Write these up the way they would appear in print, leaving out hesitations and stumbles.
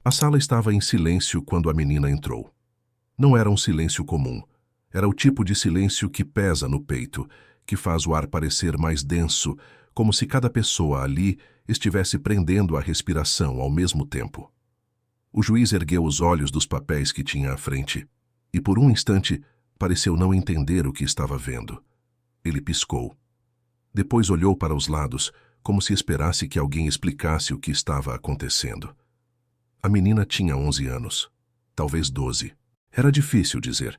A sala estava em silêncio quando a menina entrou. Não era um silêncio comum. Era o tipo de silêncio que pesa no peito, que faz o ar parecer mais denso, como se cada pessoa ali estivesse prendendo a respiração ao mesmo tempo. O juiz ergueu os olhos dos papéis que tinha à frente, e por um instante pareceu não entender o que estava vendo. Ele piscou. Depois olhou para os lados, como se esperasse que alguém explicasse o que estava acontecendo. A menina tinha 11 anos, talvez 12. Era difícil dizer.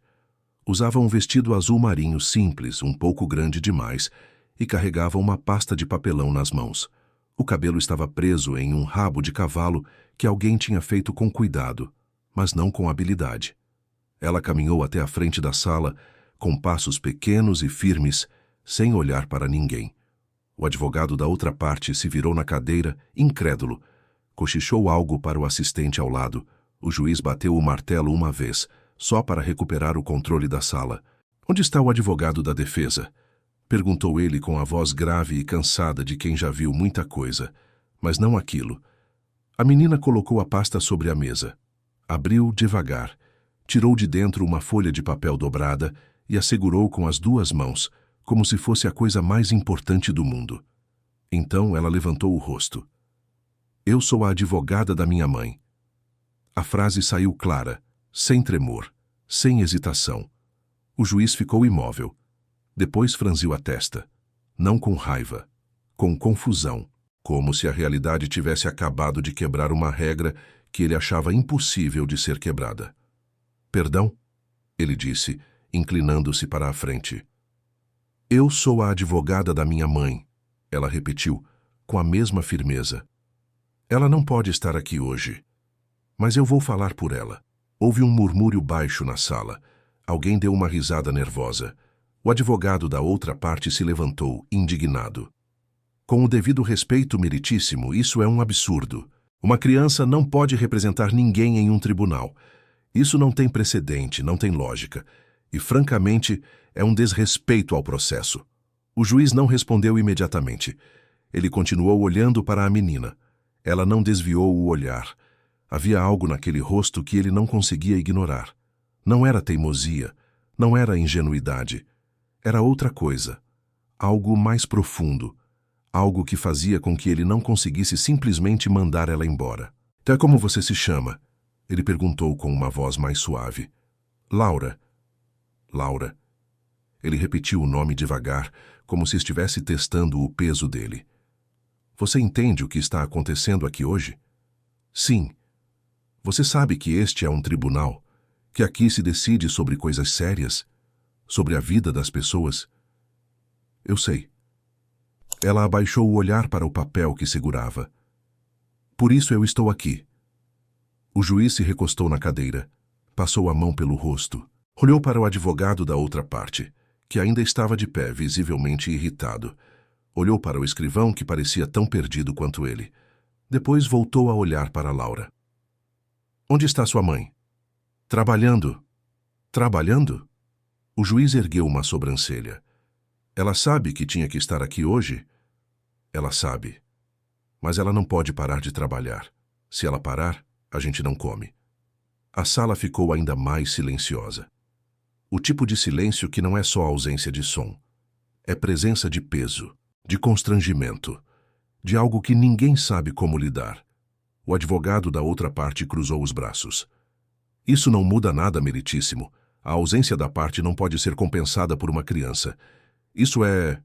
Usava um vestido azul marinho simples, um pouco grande demais, e carregava uma pasta de papelão nas mãos. O cabelo estava preso em um rabo de cavalo que alguém tinha feito com cuidado, mas não com habilidade. Ela caminhou até a frente da sala, com passos pequenos e firmes, sem olhar para ninguém. O advogado da outra parte se virou na cadeira, incrédulo. Cochichou algo para o assistente ao lado. O juiz bateu o martelo uma vez, só para recuperar o controle da sala. "Onde está o advogado da defesa?" perguntou ele com a voz grave e cansada de quem já viu muita coisa, mas não aquilo. A menina colocou a pasta sobre a mesa. Abriu devagar. Tirou de dentro uma folha de papel dobrada e a segurou com as duas mãos, como se fosse a coisa mais importante do mundo. Então ela levantou o rosto. "Eu sou a advogada da minha mãe." A frase saiu clara, sem tremor, sem hesitação. O juiz ficou imóvel. Depois franziu a testa. Não com raiva, com confusão, como se a realidade tivesse acabado de quebrar uma regra que ele achava impossível de ser quebrada. "Perdão?" ele disse, inclinando-se para a frente. "Eu sou a advogada da minha mãe", ela repetiu, com a mesma firmeza. "Ela não pode estar aqui hoje, mas eu vou falar por ela." Houve um murmúrio baixo na sala. Alguém deu uma risada nervosa. O advogado da outra parte se levantou, indignado. "Com o devido respeito, meritíssimo, isso é um absurdo. Uma criança não pode representar ninguém em um tribunal. Isso não tem precedente, não tem lógica. E, francamente, é um desrespeito ao processo." O juiz não respondeu imediatamente. Ele continuou olhando para a menina. Ela não desviou o olhar. Havia algo naquele rosto que ele não conseguia ignorar. Não era teimosia, não era ingenuidade. Era outra coisa. Algo mais profundo. Algo que fazia com que ele não conseguisse simplesmente mandar ela embora. "Então é como você se chama?" ele perguntou com uma voz mais suave. "Laura." "Laura." Ele repetiu o nome devagar, como se estivesse testando o peso dele. "Você entende o que está acontecendo aqui hoje?" "Sim." "Você sabe que este é um tribunal, que aqui se decide sobre coisas sérias, sobre a vida das pessoas?" "Eu sei." Ela abaixou o olhar para o papel que segurava. "Por isso eu estou aqui." O juiz se recostou na cadeira, passou a mão pelo rosto, olhou para o advogado da outra parte, que ainda estava de pé, visivelmente irritado. Olhou para o escrivão, que parecia tão perdido quanto ele. Depois voltou a olhar para Laura. "Onde está sua mãe?" "Trabalhando." "Trabalhando?" O juiz ergueu uma sobrancelha. "Ela sabe que tinha que estar aqui hoje?" "Ela sabe. Mas ela não pode parar de trabalhar. Se ela parar, a gente não come." A sala ficou ainda mais silenciosa. O tipo de silêncio que não é só ausência de som. É presença de peso, de constrangimento, de algo que ninguém sabe como lidar. O advogado da outra parte cruzou os braços. "Isso não muda nada, meritíssimo. A ausência da parte não pode ser compensada por uma criança. Isso é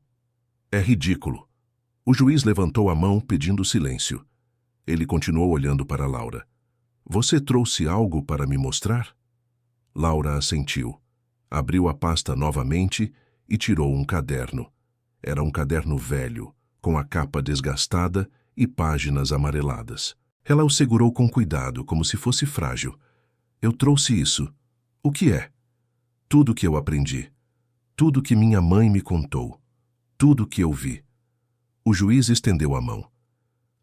ridículo." O juiz levantou a mão pedindo silêncio. Ele continuou olhando para Laura. "Você trouxe algo para me mostrar?" Laura assentiu. Abriu a pasta novamente e tirou um caderno. Era um caderno velho, com a capa desgastada e páginas amareladas. Ela o segurou com cuidado, como se fosse frágil. "Eu trouxe isso." "O que é?" "Tudo que eu aprendi. Tudo que minha mãe me contou. Tudo que eu vi." O juiz estendeu a mão.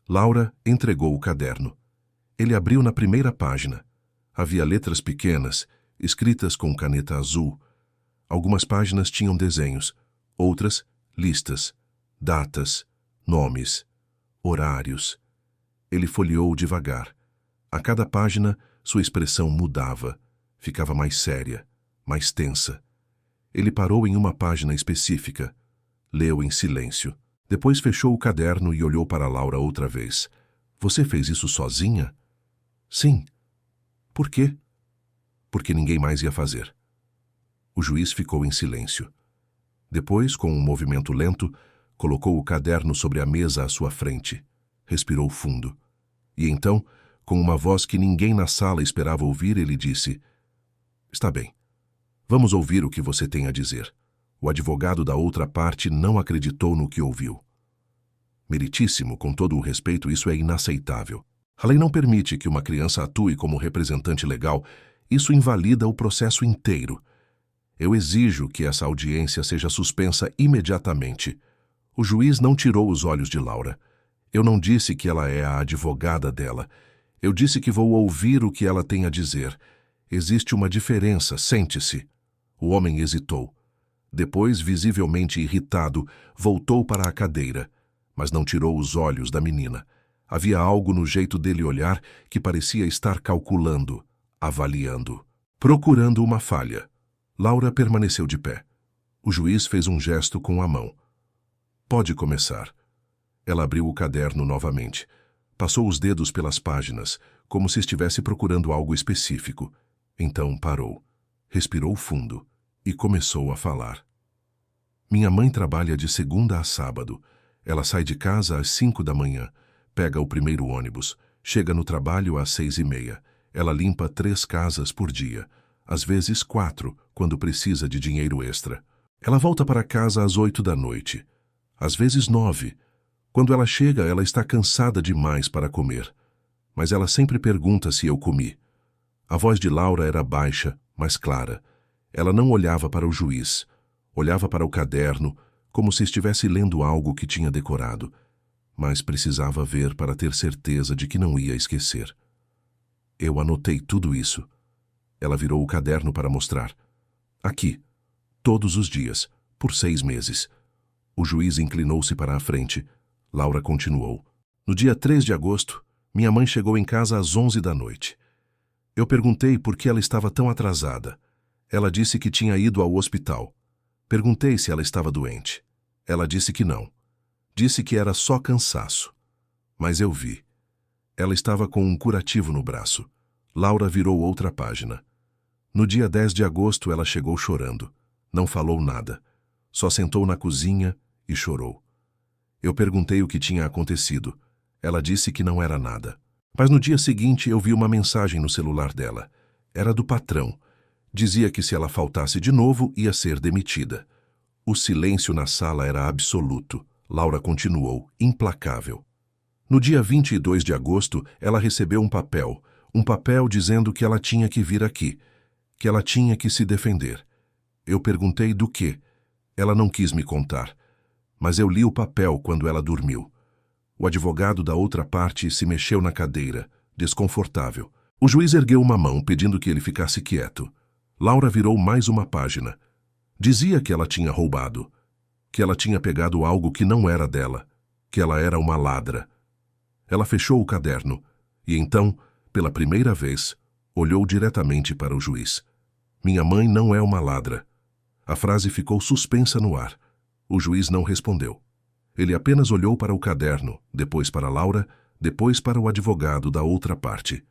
Laura entregou o caderno. Ele abriu na primeira página. Havia letras pequenas, escritas com caneta azul. Algumas páginas tinham desenhos, outras, listas, datas, nomes, horários. Ele folheou devagar. A cada página, sua expressão mudava, ficava mais séria, mais tensa. Ele parou em uma página específica, leu em silêncio. Depois fechou o caderno e olhou para Laura outra vez. Você fez isso sozinha? Sim. Por quê? Porque ninguém mais ia fazer. O juiz ficou em silêncio. Depois, com um movimento lento, colocou o caderno sobre a mesa à sua frente. Respirou fundo. E então, com uma voz que ninguém na sala esperava ouvir, ele disse: Está bem. Vamos ouvir o que você tem a dizer. O advogado da outra parte não acreditou no que ouviu. Meritíssimo, com todo o respeito, isso é inaceitável. A lei não permite que uma criança atue como representante legal. Isso invalida o processo inteiro. Eu exijo que essa audiência seja suspensa imediatamente. O juiz não tirou os olhos de Laura. Eu não disse que ela é a advogada dela. Eu disse que vou ouvir o que ela tem a dizer. Existe uma diferença, sente-se. O homem hesitou. Depois, visivelmente irritado, voltou para a cadeira, mas não tirou os olhos da menina. Havia algo no jeito dele olhar que parecia estar calculando, avaliando, procurando uma falha. Laura permaneceu de pé. O juiz fez um gesto com a mão. Pode começar. Ela abriu o caderno novamente. Passou os dedos pelas páginas, como se estivesse procurando algo específico. Então parou, respirou fundo e começou a falar. Minha mãe trabalha de segunda a sábado. Ela sai de casa às 5 da manhã, pega o primeiro ônibus, chega no trabalho às 6:30. Ela limpa 3 casas por dia, às vezes 4, quando precisa de dinheiro extra. Ela volta para casa às 8 da noite, às vezes 9. Quando ela chega, ela está cansada demais para comer, mas ela sempre pergunta se eu comi. A voz de Laura era baixa, mas clara. Ela não olhava para o juiz, olhava para o caderno, como se estivesse lendo algo que tinha decorado, mas precisava ver para ter certeza de que não ia esquecer. Eu anotei tudo isso. Ela virou o caderno para mostrar. Aqui, todos os dias, por 6 meses. O juiz inclinou-se para a frente. Laura continuou. No dia 3 de agosto, minha mãe chegou em casa às 11 da noite. Eu perguntei por que ela estava tão atrasada. Ela disse que tinha ido ao hospital. Perguntei se ela estava doente. Ela disse que não. Disse que era só cansaço. Mas eu vi. Ela estava com um curativo no braço. Laura virou outra página. No dia 10 de agosto, ela chegou chorando. Não falou nada. Só sentou na cozinha e chorou. Eu perguntei o que tinha acontecido. Ela disse que não era nada. Mas no dia seguinte eu vi uma mensagem no celular dela. Era do patrão. Dizia que se ela faltasse de novo, ia ser demitida. O silêncio na sala era absoluto. Laura continuou, implacável. No dia 22 de agosto, ela recebeu um papel dizendo que ela tinha que vir aqui, que ela tinha que se defender. Eu perguntei do quê. Ela não quis me contar, mas eu li o papel quando ela dormiu. O advogado da outra parte se mexeu na cadeira, desconfortável. O juiz ergueu uma mão, pedindo que ele ficasse quieto. Laura virou mais uma página. Dizia que ela tinha roubado, que ela tinha pegado algo que não era dela, que ela era uma ladra. Ela fechou o caderno e então, pela primeira vez, olhou diretamente para o juiz. Minha mãe não é uma ladra. A frase ficou suspensa no ar. O juiz não respondeu. Ele apenas olhou para o caderno, depois para Laura, depois para o advogado da outra parte.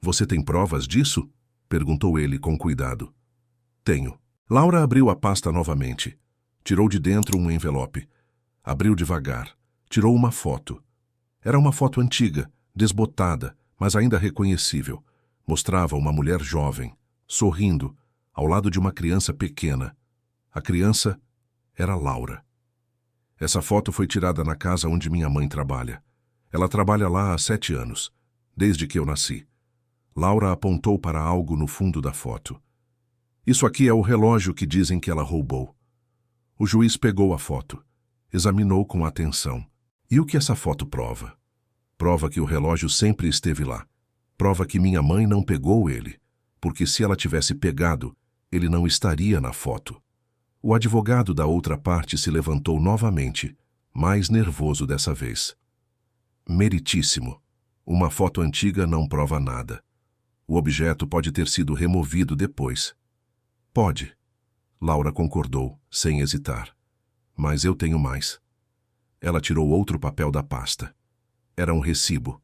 Você tem provas disso? Perguntou ele com cuidado. Tenho. Laura abriu a pasta novamente. Tirou de dentro um envelope. Abriu devagar. Tirou uma foto. Era uma foto antiga, desbotada, mas ainda reconhecível. Mostrava uma mulher jovem, sorrindo, ao lado de uma criança pequena. A criança era Laura. Essa foto foi tirada na casa onde minha mãe trabalha. Ela trabalha lá há 7 anos, desde que eu nasci. Laura apontou para algo no fundo da foto. Isso aqui é o relógio que dizem que ela roubou. O juiz pegou a foto, examinou com atenção. E o que essa foto prova? Prova que o relógio sempre esteve lá. Prova que minha mãe não pegou ele, porque se ela tivesse pegado, ele não estaria na foto. O advogado da outra parte se levantou novamente, mais nervoso dessa vez. Meritíssimo. Uma foto antiga não prova nada. O objeto pode ter sido removido depois. Pode. Laura concordou, sem hesitar. Mas eu tenho mais. Ela tirou outro papel da pasta. Era um recibo,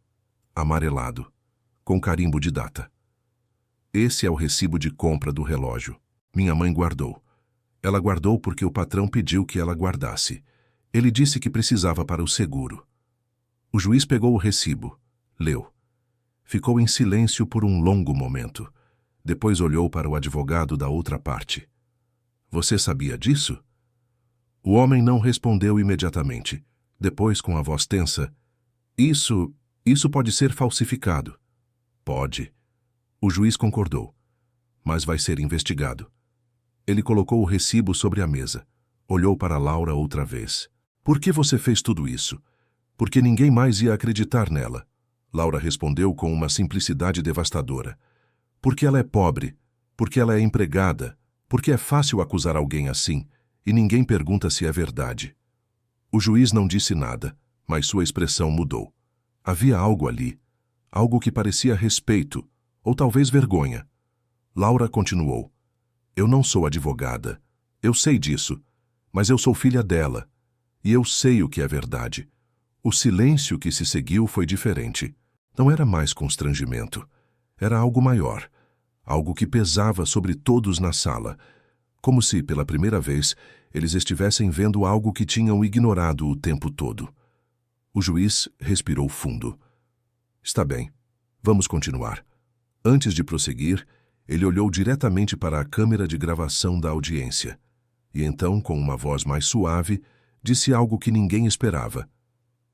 amarelado, com carimbo de data. Esse é o recibo de compra do relógio. Minha mãe guardou. Ela guardou porque o patrão pediu que ela guardasse. Ele disse que precisava para o seguro. O juiz pegou o recibo, leu. Ficou em silêncio por um longo momento. Depois olhou para o advogado da outra parte. Você sabia disso? O homem não respondeu imediatamente. Depois, com a voz tensa, Isso pode ser falsificado. Pode. O juiz concordou. Mas vai ser investigado. Ele colocou o recibo sobre a mesa. Olhou para Laura outra vez. Por que você fez tudo isso? Porque ninguém mais ia acreditar nela. Laura respondeu com uma simplicidade devastadora. Porque ela é pobre, porque ela é empregada, porque é fácil acusar alguém assim, e ninguém pergunta se é verdade. O juiz não disse nada, mas sua expressão mudou. Havia algo ali, algo que parecia respeito, ou talvez vergonha. Laura continuou. Eu não sou advogada, eu sei disso, mas eu sou filha dela, e eu sei o que é verdade. O silêncio que se seguiu foi diferente. Não era mais constrangimento. Era algo maior, algo que pesava sobre todos na sala, como se, pela primeira vez, eles estivessem vendo algo que tinham ignorado o tempo todo. O juiz respirou fundo. Está bem, vamos continuar. Antes de prosseguir, ele olhou diretamente para a câmera de gravação da audiência, e então, com uma voz mais suave, disse algo que ninguém esperava.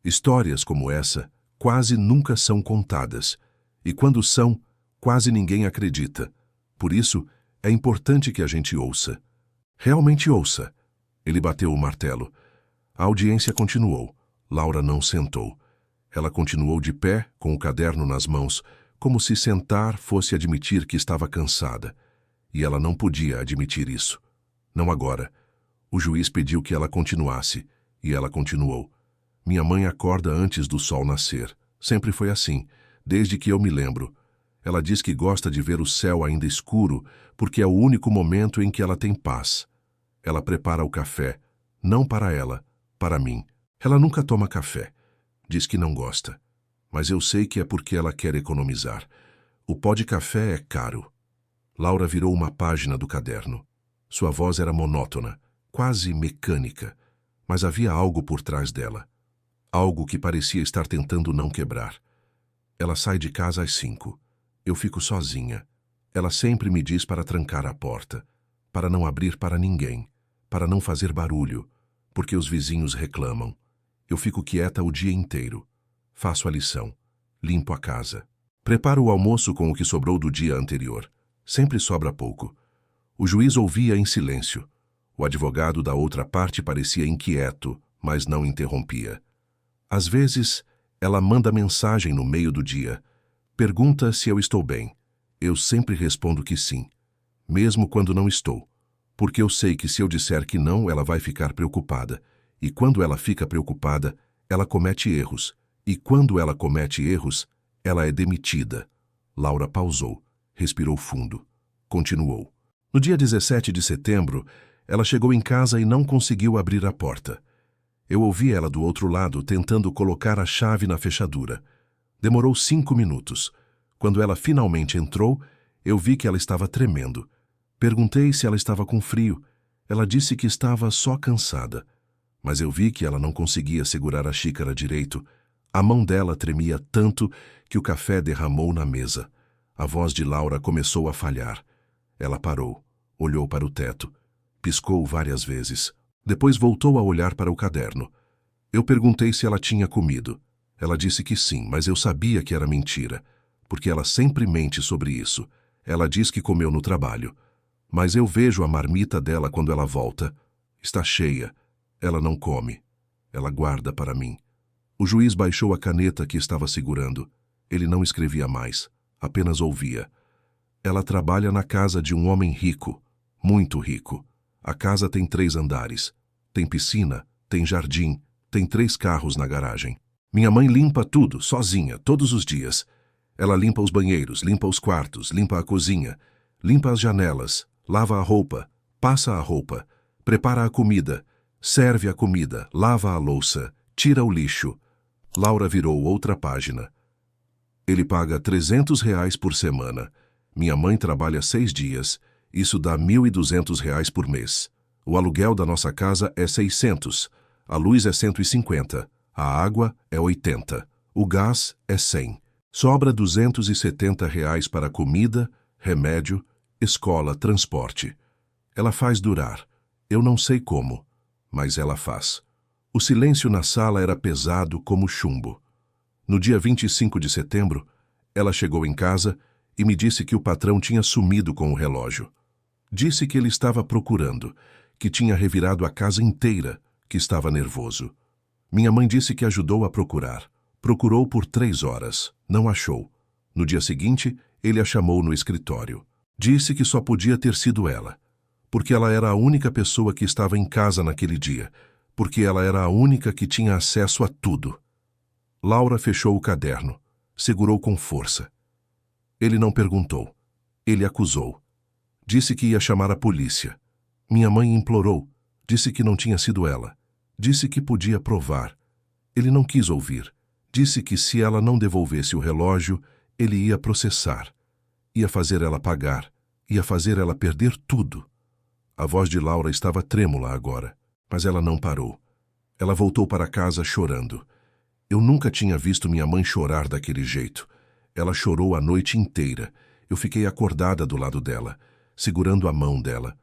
Histórias como essa quase nunca são contadas, e quando são, quase ninguém acredita. Por isso, é importante que a gente ouça. Realmente ouça. Ele bateu o martelo. A audiência continuou. Laura não sentou. Ela continuou de pé, com o caderno nas mãos, como se sentar fosse admitir que estava cansada. E ela não podia admitir isso. Não agora. O juiz pediu que ela continuasse, e ela continuou. Minha mãe acorda antes do sol nascer. Sempre foi assim, desde que eu me lembro. Ela diz que gosta de ver o céu ainda escuro, porque é o único momento em que ela tem paz. Ela prepara o café, não para ela, para mim. Ela nunca toma café. Diz que não gosta. Mas eu sei que é porque ela quer economizar. O pó de café é caro. Laura virou uma página do caderno. Sua voz era monótona, quase mecânica, mas havia algo por trás dela. Algo que parecia estar tentando não quebrar. Ela sai de casa às 5. Eu fico sozinha. Ela sempre me diz para trancar a porta, para não abrir para ninguém, para não fazer barulho, porque os vizinhos reclamam. Eu fico quieta o dia inteiro. Faço a lição. Limpo a casa. Preparo o almoço com o que sobrou do dia anterior. Sempre sobra pouco. O juiz ouvia em silêncio. O advogado da outra parte parecia inquieto, mas não interrompia. Às vezes, ela manda mensagem no meio do dia. Pergunta se eu estou bem. Eu sempre respondo que sim, mesmo quando não estou, porque eu sei que se eu disser que não, ela vai ficar preocupada. E quando ela fica preocupada, ela comete erros. E quando ela comete erros, ela é demitida. Laura pausou, respirou fundo. Continuou. No dia 17 de setembro, ela chegou em casa e não conseguiu abrir a porta. Eu ouvi ela do outro lado tentando colocar a chave na fechadura. Demorou 5 minutos. Quando ela finalmente entrou, eu vi que ela estava tremendo. Perguntei se ela estava com frio. Ela disse que estava só cansada. Mas eu vi que ela não conseguia segurar a xícara direito. A mão dela tremia tanto que o café derramou na mesa. A voz de Laura começou a falhar. Ela parou, olhou para o teto, piscou várias vezes. Depois voltou a olhar para o caderno. Eu perguntei se ela tinha comido. Ela disse que sim, mas eu sabia que era mentira, porque ela sempre mente sobre isso. Ela diz que comeu no trabalho. Mas eu vejo a marmita dela quando ela volta. Está cheia. Ela não come. Ela guarda para mim. O juiz baixou a caneta que estava segurando. Ele não escrevia mais, apenas ouvia. Ela trabalha na casa de um homem rico, muito rico. A casa tem 3 andares. Tem piscina, tem jardim, tem 3 carros na garagem. Minha mãe limpa tudo, sozinha, todos os dias. Ela limpa os banheiros, limpa os quartos, limpa a cozinha, limpa as janelas, lava a roupa, passa a roupa, prepara a comida, serve a comida, lava a louça, tira o lixo. Laura virou outra página. Ele paga R$ 300 por semana. Minha mãe trabalha 6 dias. Isso dá R$ 1.200 por mês. O aluguel da nossa casa é 600. A luz é 150. A água é 80. O gás é 100. Sobra R$ 270 para comida, remédio, escola, transporte. Ela faz durar. Eu não sei como, mas ela faz. O silêncio na sala era pesado como chumbo. No dia 25 de setembro, ela chegou em casa e me disse que o patrão tinha sumido com o relógio. Disse que ele estava procurando, que tinha revirado a casa inteira, que estava nervoso. Minha mãe disse que ajudou a procurar. Procurou por 3 horas. Não achou. No dia seguinte, ele a chamou no escritório. Disse que só podia ter sido ela, porque ela era a única pessoa que estava em casa naquele dia, porque ela era a única que tinha acesso a tudo. Laura fechou o caderno, segurou com força. Ele não perguntou. Ele acusou. Disse que ia chamar a polícia. Minha mãe implorou. Disse que não tinha sido ela. Disse que podia provar. Ele não quis ouvir. Disse que se ela não devolvesse o relógio, ele ia processar. Ia fazer ela pagar. Ia fazer ela perder tudo. A voz de Laura estava trêmula agora, mas ela não parou. Ela voltou para casa chorando. Eu nunca tinha visto minha mãe chorar daquele jeito. Ela chorou a noite inteira. Eu fiquei acordada do lado dela, segurando a mão dela,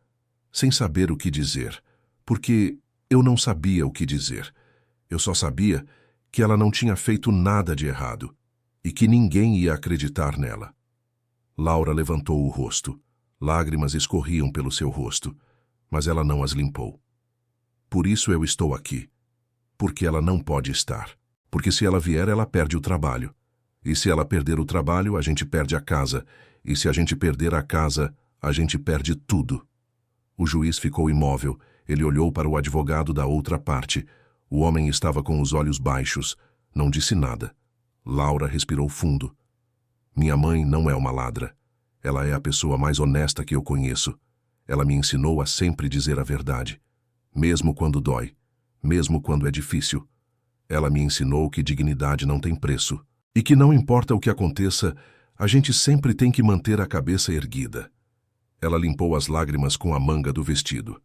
sem saber o que dizer, porque eu não sabia o que dizer. Eu só sabia que ela não tinha feito nada de errado e que ninguém ia acreditar nela. Laura levantou o rosto. Lágrimas escorriam pelo seu rosto, mas ela não as limpou. Por isso eu estou aqui. Porque ela não pode estar. Porque se ela vier, ela perde o trabalho. E se ela perder o trabalho, a gente perde a casa. E se a gente perder a casa, a gente perde tudo. O juiz ficou imóvel. Ele olhou para o advogado da outra parte. O homem estava com os olhos baixos. Não disse nada. Laura respirou fundo. Minha mãe não é uma ladra. Ela é a pessoa mais honesta que eu conheço. Ela me ensinou a sempre dizer a verdade. Mesmo quando dói. Mesmo quando é difícil. Ela me ensinou que dignidade não tem preço. E que não importa o que aconteça, a gente sempre tem que manter a cabeça erguida. Ela limpou as lágrimas com a manga do vestido.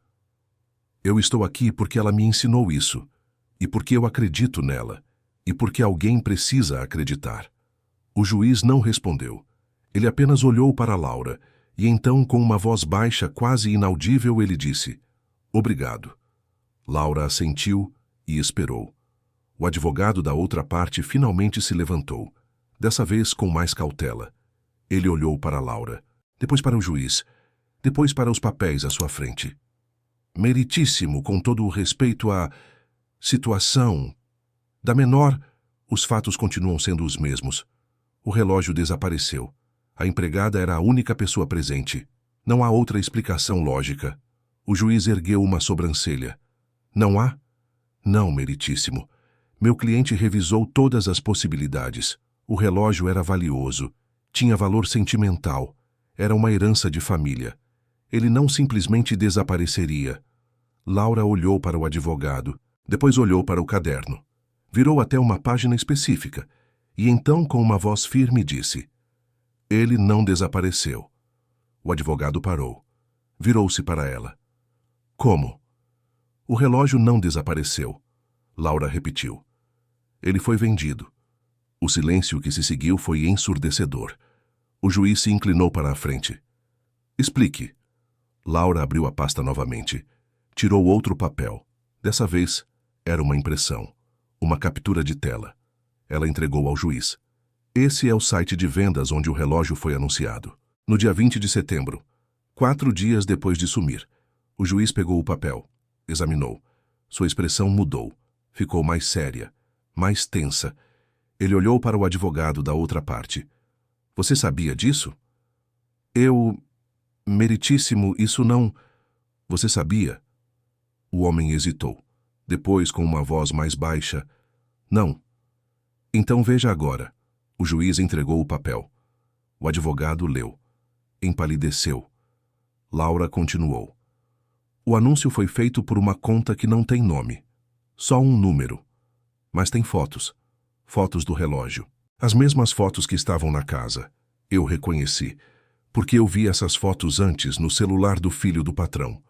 Eu estou aqui porque ela me ensinou isso. E porque eu acredito nela. E porque alguém precisa acreditar. O juiz não respondeu. Ele apenas olhou para Laura, e então, com uma voz baixa, quase inaudível, ele disse: "Obrigado." Laura assentiu e esperou. O advogado da outra parte finalmente se levantou, dessa vez com mais cautela. Ele olhou para Laura, depois para o juiz, depois para os papéis à sua frente. Meritíssimo, com todo o respeito à situação. Da menor, os fatos continuam sendo os mesmos. O relógio desapareceu. A empregada era a única pessoa presente. Não há outra explicação lógica. O juiz ergueu uma sobrancelha. Não há? Não, meritíssimo. Meu cliente revisou todas as possibilidades. O relógio era valioso. Tinha valor sentimental. Era uma herança de família. Ele não simplesmente desapareceria. Laura olhou para o advogado. Depois olhou para o caderno. Virou até uma página específica. E então, com uma voz firme, disse: "Ele não desapareceu." O advogado parou. Virou-se para ela. "Como?" "O relógio não desapareceu." Laura repetiu. "Ele foi vendido." O silêncio que se seguiu foi ensurdecedor. O juiz se inclinou para a frente. "Explique." Laura abriu a pasta novamente. Tirou outro papel. Dessa vez, era uma impressão. Uma captura de tela. Ela entregou ao juiz. "Esse é o site de vendas onde o relógio foi anunciado. No dia 20 de setembro, 4 dias depois de sumir." O juiz pegou o papel. Examinou. Sua expressão mudou. Ficou mais séria, mais tensa. Ele olhou para o advogado da outra parte. "Você sabia disso?" "Eu... Meritíssimo, isso não... Você sabia?" O homem hesitou. Depois, com uma voz mais baixa: "Não. Então veja agora. O juiz entregou o papel. O advogado leu. Empalideceu. Laura continuou. O anúncio foi feito por uma conta que não tem nome. Só um número. Mas tem fotos. Fotos do relógio. As mesmas fotos que estavam na casa. Eu reconheci, porque eu vi essas fotos antes no celular do filho do patrão.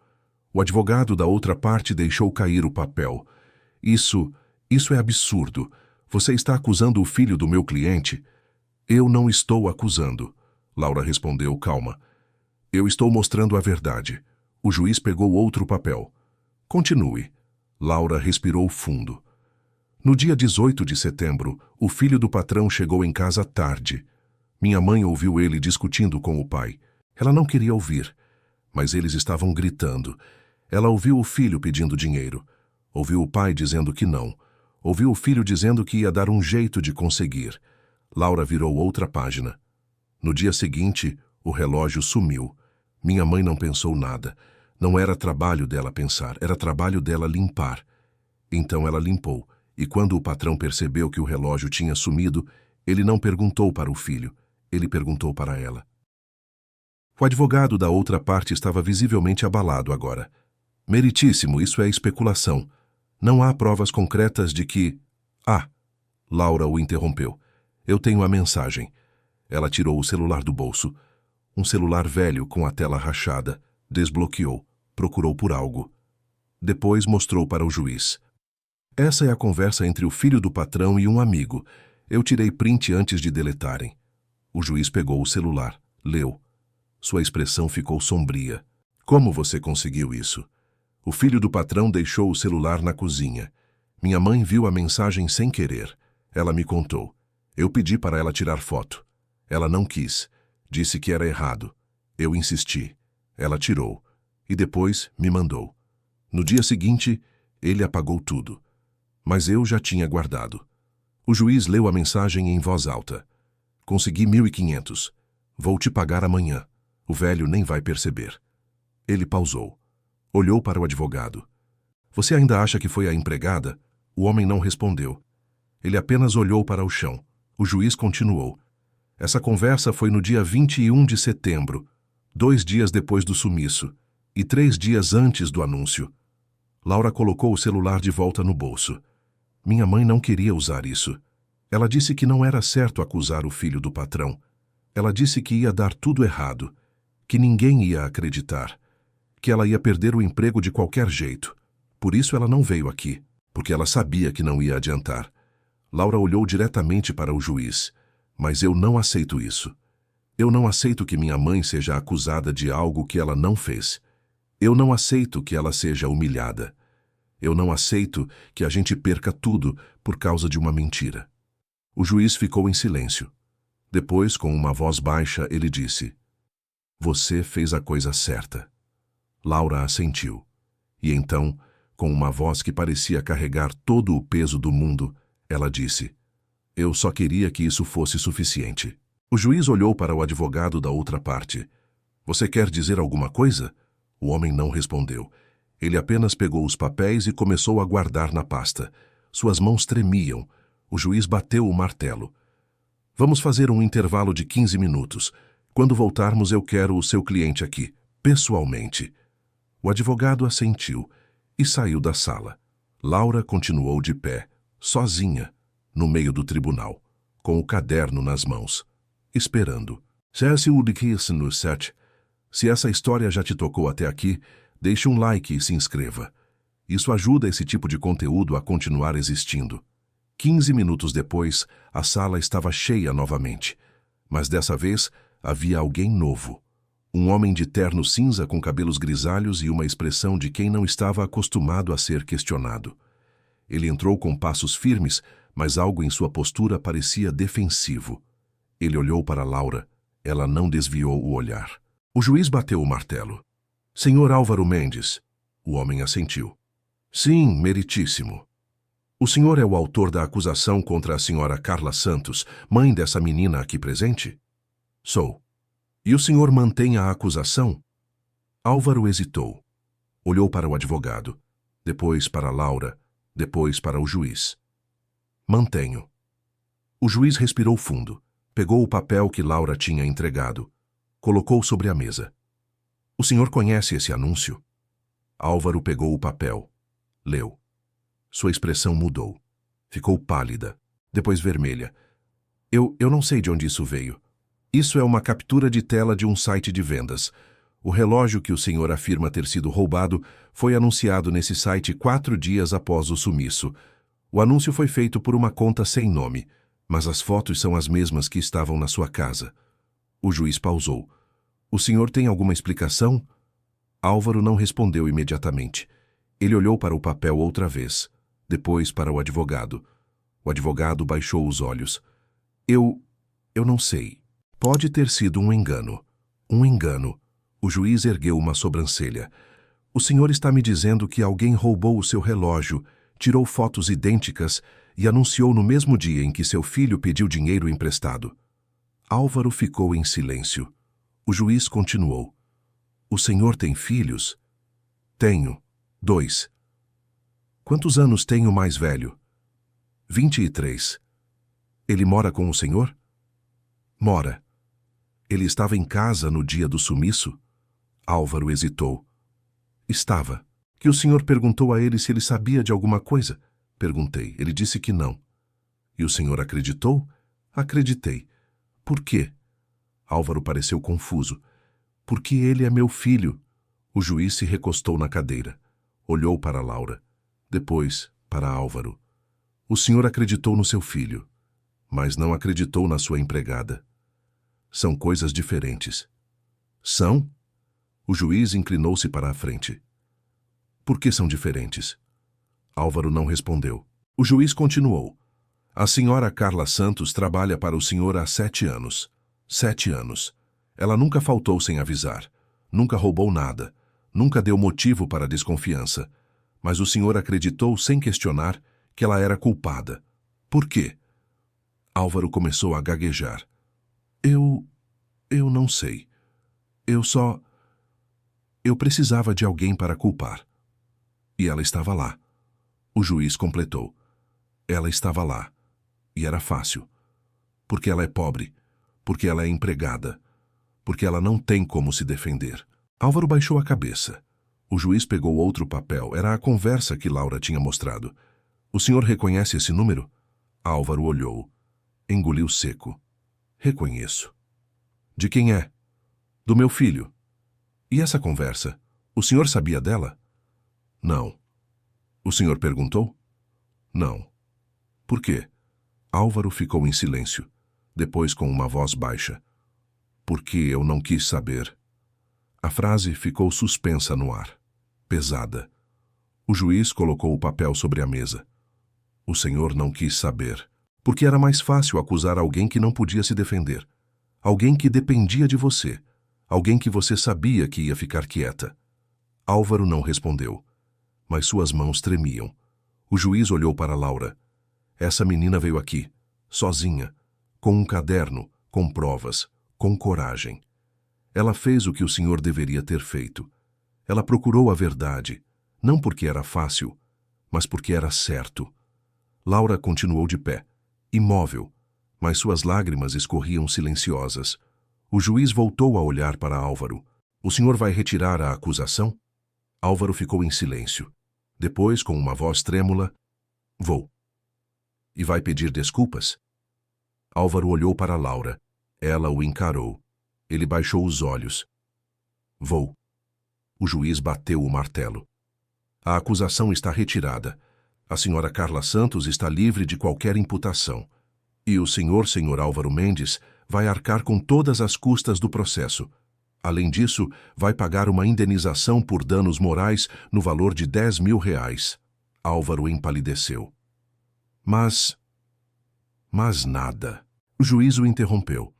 O advogado da outra parte deixou cair o papel. Isso é absurdo. Você está acusando o filho do meu cliente? Eu não estou acusando. Laura respondeu calma. Eu estou mostrando a verdade. O juiz pegou outro papel. Continue. Laura respirou fundo. No dia 18 de setembro, o filho do patrão chegou em casa tarde. Minha mãe ouviu ele discutindo com o pai. Ela não queria ouvir, mas eles estavam gritando. Ela ouviu o filho pedindo dinheiro. Ouviu o pai dizendo que não. Ouviu o filho dizendo que ia dar um jeito de conseguir. Laura virou outra página. No dia seguinte, o relógio sumiu. Minha mãe não pensou nada. Não era trabalho dela pensar, era trabalho dela limpar. Então ela limpou, e quando o patrão percebeu que o relógio tinha sumido, ele não perguntou para o filho, ele perguntou para ela. O advogado da outra parte estava visivelmente abalado agora. Meritíssimo, isso é especulação. Não há provas concretas de que... Ah, Laura o interrompeu. Eu tenho a mensagem. Ela tirou o celular do bolso. Um celular velho com a tela rachada. Desbloqueou. Procurou por algo. Depois mostrou para o juiz. Essa é a conversa entre o filho do patrão e um amigo. Eu tirei print antes de deletarem. O juiz pegou o celular. Leu. Sua expressão ficou sombria. Como você conseguiu isso? O filho do patrão deixou o celular na cozinha. Minha mãe viu a mensagem sem querer. Ela me contou. Eu pedi para ela tirar foto. Ela não quis. Disse que era errado. Eu insisti. Ela tirou. E depois me mandou. No dia seguinte, ele apagou tudo. Mas eu já tinha guardado. O juiz leu a mensagem em voz alta. Consegui 1.500. Vou te pagar amanhã. O velho nem vai perceber. Ele pausou. Olhou para o advogado. Você ainda acha que foi a empregada? O homem não respondeu. Ele apenas olhou para o chão. O juiz continuou. Essa conversa foi no dia 21 de setembro, 2 dias depois do sumiço, e 3 dias antes do anúncio. Laura colocou o celular de volta no bolso. Minha mãe não queria usar isso. Ela disse que não era certo acusar o filho do patrão. Ela disse que ia dar tudo errado, que ninguém ia acreditar, que ela ia perder o emprego de qualquer jeito. Por isso ela não veio aqui, porque ela sabia que não ia adiantar. Laura olhou diretamente para o juiz. Mas eu não aceito isso. Eu não aceito que minha mãe seja acusada de algo que ela não fez. Eu não aceito que ela seja humilhada. Eu não aceito que a gente perca tudo por causa de uma mentira. O juiz ficou em silêncio. Depois, com uma voz baixa, ele disse: Você fez a coisa certa. Laura assentiu. E então, com uma voz que parecia carregar todo o peso do mundo, ela disse: Eu só queria que isso fosse suficiente. O juiz olhou para o advogado da outra parte. Você quer dizer alguma coisa? O homem não respondeu. Ele apenas pegou os papéis e começou a guardar na pasta. Suas mãos tremiam. O juiz bateu o martelo. Vamos fazer um intervalo de 15 minutos. Quando voltarmos, eu quero o seu cliente aqui, pessoalmente. O advogado assentiu e saiu da sala. Laura continuou de pé, sozinha, no meio do tribunal, com o caderno nas mãos, esperando. Se essa história já te tocou até aqui, deixe um like e se inscreva. Isso ajuda esse tipo de conteúdo a continuar existindo. 15 minutos depois, a sala estava cheia novamente, mas dessa vez havia alguém novo. Um homem de terno cinza com cabelos grisalhos e uma expressão de quem não estava acostumado a ser questionado. Ele entrou com passos firmes, mas algo em sua postura parecia defensivo. Ele olhou para Laura. Ela não desviou o olhar. O juiz bateu o martelo. Senhor Álvaro Mendes. O homem assentiu. Sim, meritíssimo. O senhor é o autor da acusação contra a senhora Carla Santos, mãe dessa menina aqui presente? Sou. E o senhor mantém a acusação? Álvaro hesitou. Olhou para o advogado, depois para Laura, depois para o juiz. Mantenho. O juiz respirou fundo, pegou o papel que Laura tinha entregado, colocou sobre a mesa. O senhor conhece esse anúncio? Álvaro pegou o papel, leu. Sua expressão mudou. Ficou pálida, depois vermelha. Eu não sei de onde isso veio. Isso é uma captura de tela de um site de vendas. O relógio que o senhor afirma ter sido roubado foi anunciado nesse site 4 dias após o sumiço. O anúncio foi feito por uma conta sem nome, mas as fotos são as mesmas que estavam na sua casa. O juiz pausou. O senhor tem alguma explicação? Álvaro não respondeu imediatamente. Ele olhou para o papel outra vez, depois para o advogado. O advogado baixou os olhos. Eu não sei. Pode ter sido um engano. Um engano. O juiz ergueu uma sobrancelha. O senhor está me dizendo que alguém roubou o seu relógio, tirou fotos idênticas e anunciou no mesmo dia em que seu filho pediu dinheiro emprestado. Álvaro ficou em silêncio. O juiz continuou. O senhor tem filhos? Tenho. 2. Quantos anos tem o mais velho? 23. Ele mora com o senhor? Mora. Ele estava em casa no dia do sumiço? Álvaro hesitou. Estava. Que o senhor perguntou a ele se ele sabia de alguma coisa? Perguntei. Ele disse que não. E o senhor acreditou? Acreditei. Por quê? Álvaro pareceu confuso. Porque ele é meu filho. O juiz se recostou na cadeira. Olhou para Laura. Depois, para Álvaro. O senhor acreditou no seu filho, mas não acreditou na sua empregada. São coisas diferentes. São? O juiz inclinou-se para a frente. Por que são diferentes? Álvaro não respondeu. O juiz continuou. A senhora Carla Santos trabalha para o senhor há 7 anos. 7 anos. Ela nunca faltou sem avisar. Nunca roubou nada. Nunca deu motivo para desconfiança. Mas o senhor acreditou, sem questionar, que ela era culpada. Por quê? Álvaro começou a gaguejar. Eu não sei. Eu precisava de alguém para culpar. E ela estava lá. O juiz completou. Ela estava lá. E era fácil. Porque ela é pobre. Porque ela é empregada. Porque ela não tem como se defender. Álvaro baixou a cabeça. O juiz pegou outro papel. Era a conversa que Laura tinha mostrado. O senhor reconhece esse número? Álvaro olhou. Engoliu seco. Reconheço. De quem é? Do meu filho. E essa conversa? O senhor sabia dela? Não. O senhor perguntou? Não. Por quê? Álvaro ficou em silêncio. Depois, com uma voz baixa. Porque eu não quis saber. A frase ficou suspensa no ar. Pesada. O juiz colocou o papel sobre a mesa. O senhor não quis saber. Porque era mais fácil acusar alguém que não podia se defender. Alguém que dependia de você. Alguém que você sabia que ia ficar quieta. Álvaro não respondeu. Mas suas mãos tremiam. O juiz olhou para Laura. Essa menina veio aqui, sozinha, com um caderno, com provas, com coragem. Ela fez o que o senhor deveria ter feito. Ela procurou a verdade, não porque era fácil, mas porque era certo. Laura continuou de pé, imóvel, mas suas lágrimas escorriam silenciosas. O juiz voltou a olhar para Álvaro. O senhor vai retirar a acusação? Álvaro ficou em silêncio. Depois, com uma voz trêmula, vou. E vai pedir desculpas? Álvaro olhou para Laura. Ela o encarou. Ele baixou os olhos. Vou. O juiz bateu o martelo. A acusação está retirada. A senhora Carla Santos está livre de qualquer imputação. E o senhor Álvaro Mendes vai arcar com todas as custas do processo. Além disso, vai pagar uma indenização por danos morais no valor de R$ 10.000. Álvaro empalideceu. Mas nada. O juiz o interrompeu.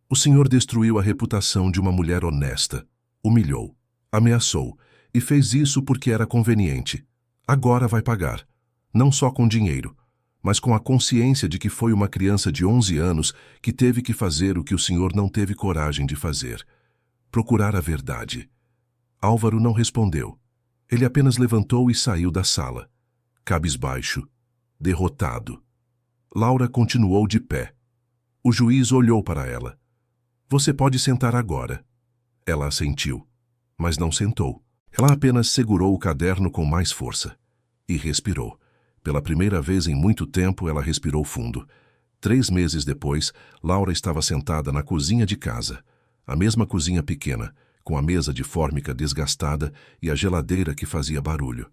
O senhor destruiu a reputação de uma mulher honesta, humilhou, ameaçou e fez isso porque era conveniente. Agora vai pagar, não só com dinheiro, mas com a consciência de que foi uma criança de 11 anos que teve que fazer o que o senhor não teve coragem de fazer. Procurar a verdade. Álvaro não respondeu. Ele apenas levantou e saiu da sala, cabisbaixo, derrotado. Laura continuou de pé. O juiz olhou para ela. Você pode sentar agora. Ela assentiu, mas não sentou. Ela apenas segurou o caderno com mais força. E respirou. Pela primeira vez em muito tempo, ela respirou fundo. 3 meses depois, Laura estava sentada na cozinha de casa. A mesma cozinha pequena, com a mesa de fórmica desgastada e a geladeira que fazia barulho.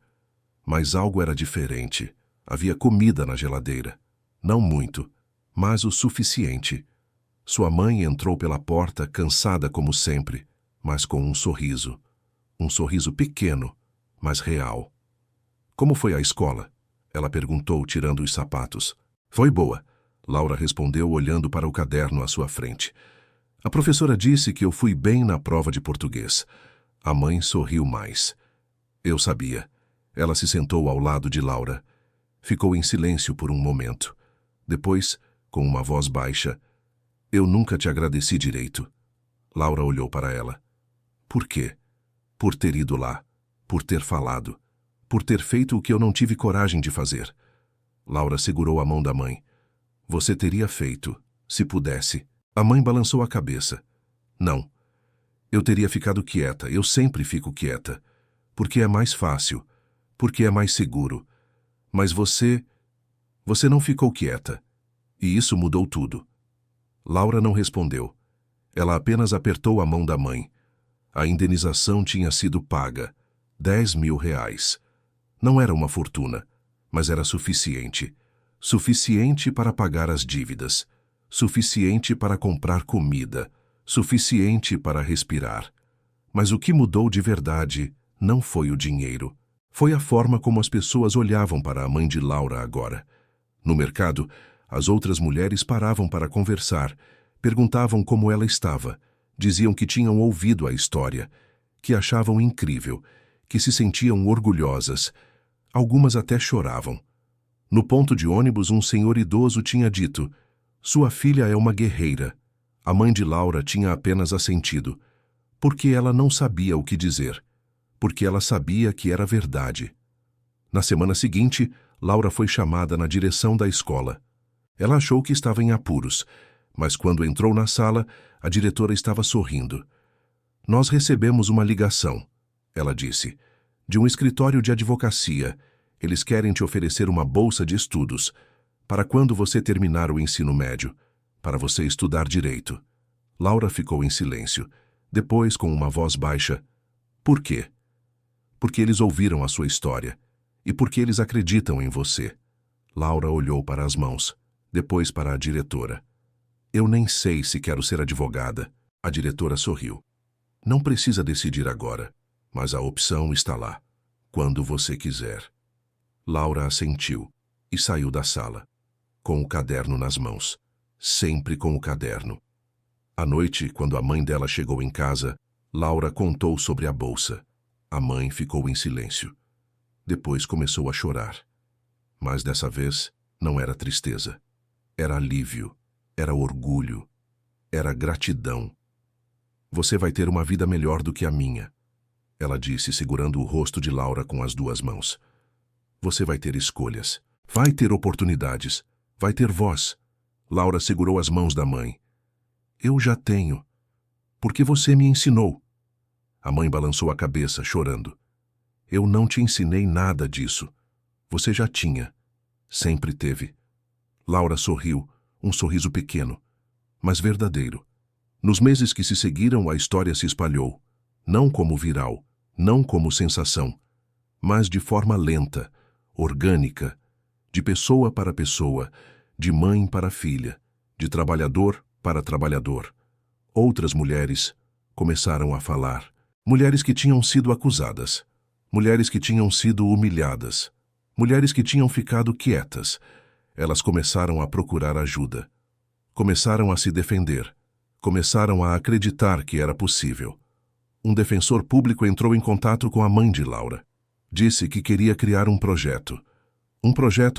Mas algo era diferente. Havia comida na geladeira. Não muito, mas o suficiente. Sua mãe entrou pela porta, cansada como sempre, mas com um sorriso. Um sorriso pequeno, mas real. Como foi a escola? Ela perguntou, tirando os sapatos. Foi boa, Laura respondeu, olhando para o caderno à sua frente. A professora disse que eu fui bem na prova de português. A mãe sorriu mais. Eu sabia. Ela se sentou ao lado de Laura. Ficou em silêncio por um momento. Depois, com uma voz baixa, eu nunca te agradeci direito. Laura olhou para ela. Por quê? Por ter ido lá, por ter falado, por ter feito o que eu não tive coragem de fazer. Laura segurou a mão da mãe. Você teria feito, se pudesse. A mãe balançou a cabeça. Não. Eu teria ficado quieta, eu sempre fico quieta. Porque é mais fácil, porque é mais seguro. Mas você não ficou quieta. E isso mudou tudo. Laura não respondeu. Ela apenas apertou a mão da mãe. A indenização tinha sido paga. 10 mil reais. Não era uma fortuna, mas era suficiente. Suficiente para pagar as dívidas. Suficiente para comprar comida. Suficiente para respirar. Mas o que mudou de verdade não foi o dinheiro. Foi a forma como as pessoas olhavam para a mãe de Laura agora. No mercado, as outras mulheres paravam para conversar, perguntavam como ela estava, diziam que tinham ouvido a história, que achavam incrível, que se sentiam orgulhosas. Algumas até choravam. No ponto de ônibus, um senhor idoso tinha dito: sua filha é uma guerreira. A mãe de Laura tinha apenas assentido, porque ela não sabia o que dizer, porque ela sabia que era verdade. Na semana seguinte, Laura foi chamada na direção da escola. Ela achou que estava em apuros, mas quando entrou na sala, a diretora estava sorrindo. Nós recebemos uma ligação, ela disse, de um escritório de advocacia. Eles querem te oferecer uma bolsa de estudos, para quando você terminar o ensino médio, para você estudar direito. Laura ficou em silêncio. Depois, com uma voz baixa, por quê? Porque eles ouviram a sua história, e porque eles acreditam em você. Laura olhou para as mãos, depois para a diretora. Eu nem sei se quero ser advogada. A diretora sorriu. Não precisa decidir agora, mas a opção está lá, quando você quiser. Laura assentiu e saiu da sala, com o caderno nas mãos, sempre com o caderno. À noite, quando a mãe dela chegou em casa, Laura contou sobre a bolsa. A mãe ficou em silêncio. Depois começou a chorar. Mas dessa vez não era tristeza. Era alívio, era orgulho, era gratidão. Você vai ter uma vida melhor do que a minha, ela disse, segurando o rosto de Laura com as 2 mãos. Você vai ter escolhas, vai ter oportunidades, vai ter voz. Laura segurou as mãos da mãe. Eu já tenho, porque você me ensinou. A mãe balançou a cabeça, chorando. Eu não te ensinei nada disso. Você já tinha. Sempre teve. Laura sorriu, um sorriso pequeno, mas verdadeiro. Nos meses que se seguiram, a história se espalhou, não como viral, não como sensação, mas de forma lenta, orgânica, de pessoa para pessoa, de mãe para filha, de trabalhador para trabalhador. Outras mulheres começaram a falar. Mulheres que tinham sido acusadas, mulheres que tinham sido humilhadas, mulheres que tinham ficado quietas. Elas começaram a procurar ajuda. Começaram a se defender. Começaram a acreditar que era possível. Um defensor público entrou em contato com a mãe de Laura. Disse que queria criar um projeto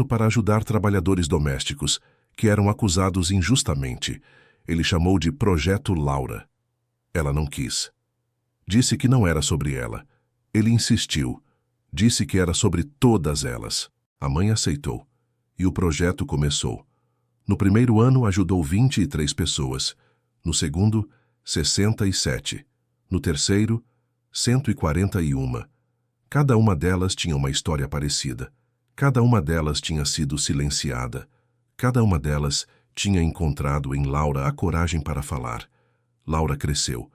para ajudar trabalhadores domésticos que eram acusados injustamente. Ele chamou de Projeto Laura. Ela não quis. Disse que não era sobre ela. Ele insistiu. Disse que era sobre todas elas. A mãe aceitou. E o projeto começou. No primeiro ano, ajudou 23 pessoas. No segundo, 67. No terceiro, 141. Cada uma delas tinha uma história parecida. Cada uma delas tinha sido silenciada. Cada uma delas tinha encontrado em Laura a coragem para falar. Laura cresceu.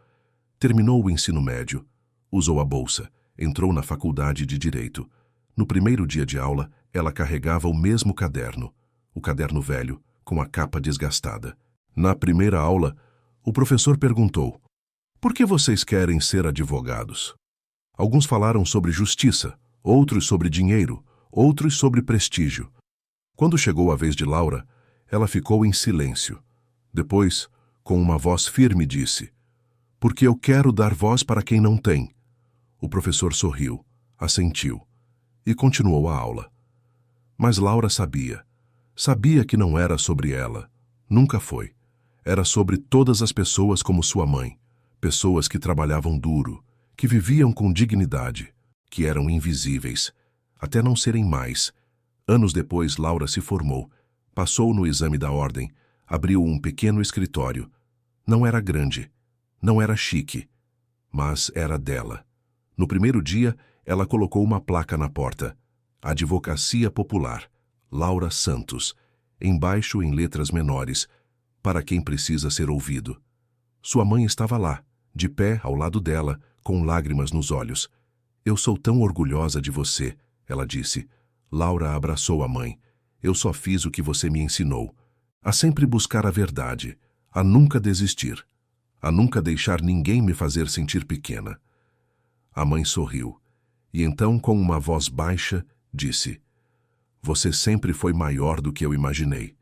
Terminou o ensino médio. Usou a bolsa. Entrou na faculdade de Direito. No primeiro dia de aula, ela carregava o mesmo caderno. O caderno velho, com a capa desgastada. Na primeira aula, o professor perguntou: "Por que vocês querem ser advogados?" Alguns falaram sobre justiça, outros sobre dinheiro, outros sobre prestígio. Quando chegou a vez de Laura, ela ficou em silêncio. Depois, com uma voz firme, disse: "Porque eu quero dar voz para quem não tem." O professor sorriu, assentiu e continuou a aula. Mas Laura sabia. Sabia que não era sobre ela. Nunca foi. Era sobre todas as pessoas como sua mãe. Pessoas que trabalhavam duro, que viviam com dignidade, que eram invisíveis, até não serem mais. Anos depois, Laura se formou, passou no exame da ordem, abriu um pequeno escritório. Não era grande, não era chique, mas era dela. No primeiro dia, ela colocou uma placa na porta: Advocacia Popular, Laura Santos, embaixo em letras menores, para quem precisa ser ouvido. Sua mãe estava lá, de pé ao lado dela, com lágrimas nos olhos. "Eu sou tão orgulhosa de você", ela disse. Laura abraçou a mãe. "Eu só fiz o que você me ensinou. A sempre buscar a verdade, a nunca desistir, a nunca deixar ninguém me fazer sentir pequena." A mãe sorriu, e então, com uma voz baixa, disse: "Você sempre foi maior do que eu imaginei."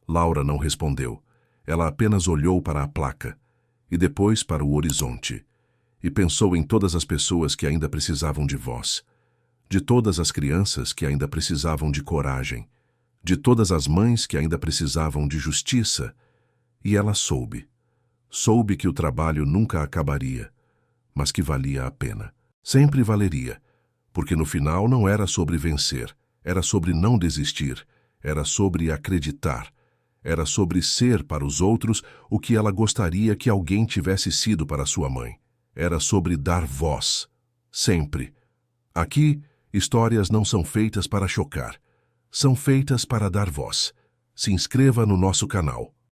Laura não respondeu. Ela apenas olhou para a placa, e depois para o horizonte, e pensou em todas as pessoas que ainda precisavam de voz, de todas as crianças que ainda precisavam de coragem, de todas as mães que ainda precisavam de justiça, e ela soube. Soube que o trabalho nunca acabaria, mas que valia a pena. Sempre valeria, porque no final não era sobre vencer, era sobre não desistir, era sobre acreditar, era sobre ser para os outros o que ela gostaria que alguém tivesse sido para sua mãe. Era sobre dar voz, sempre. Aqui, histórias não são feitas para chocar, são feitas para dar voz. Se inscreva no nosso canal.